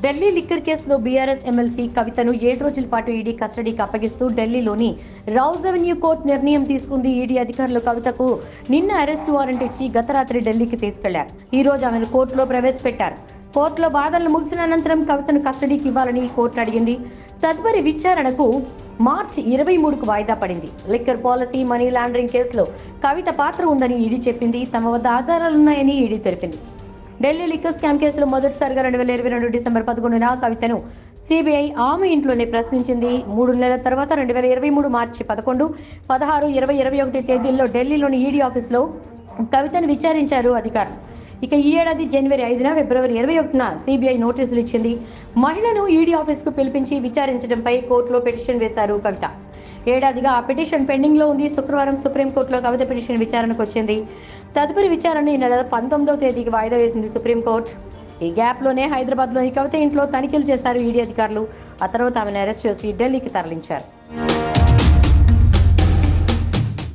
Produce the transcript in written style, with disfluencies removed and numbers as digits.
Delhi liquor కేసులో BRS MLC కవితను 7 రోజుల పాటు ఈడీ కస్టడీకి అప్పగిస్తూ ఢిల్లీలోని రౌజ్ అవెన్యూ కోర్టు నిర్ణయం తీసుకుంది. ఈడీ అధికారులు కవితకు నిన్న అరెస్ట్ వారెంట్ ఇచ్చి గత రాత్రి ఢిల్లీకి తీసుకెళ్లారు. ఈ రోజు ఆమెను కోర్టులో ప్రవేశపెట్టారు. కోర్టులో వాదనలు ముగిసిన అనంతరం కవితను కస్టడీకి ఇవ్వాలని కోర్టు అడిగింది. తదుపరి విచారణకు మార్చి 23కు వాయిదా పడింది. లిక్కర్ పాలసీ, మనీ లాండరింగ్ కేసులో కవిత పాత్ర ఉందని ఈడీ చెప్పింది. తమ వద్ద ఆధారాలున్నాయని ఈడీ తెలిపింది. ఢిల్లీ లిక్కర్ స్కామ్ కేసులో మొదటిసారిగా 2022 డిసెంబర్ 11న కవితను సిబిఐ ఆమె ఇంట్లోనే ప్రశ్నించింది. 3 నెలల తర్వాత 2023 మార్చి 11, 16, 20, 21 తేదీల్లో ఢిల్లీలోని ఈడీ ఆఫీసులో కవితను విచారించారు అధికారులు. ఇక ఈ ఏడాది జనవరి 5న, ఫిబ్రవరి 21న సిబిఐ నోటీసులు ఇచ్చింది. మహిళను ఈడీ ఆఫీసుకు పిలిపించి విచారించడంపై కోర్టులో పిటిషన్ వేశారు కవిత. ఏడాదిగా ఆ పిటిషన్ పెండింగ్ లో ఉంది. శుక్రవారం సుప్రీంకోర్టులో కవిత పిటిషన్ విచారణకు వచ్చింది. తదుపరి విచారణ ఈ నెల 19వ తేదీకి వాయిదా వేసింది సుప్రీంకోర్టు. ఈ గ్యాప్ లోనే హైదరాబాద్ లోని కవిత ఇంట్లో తనిఖీలు చేశారు ఈడీ అధికారులు. ఆ తర్వాత ఆమెను అరెస్ట్ చేసి ఢిల్లీకి తరలించారు.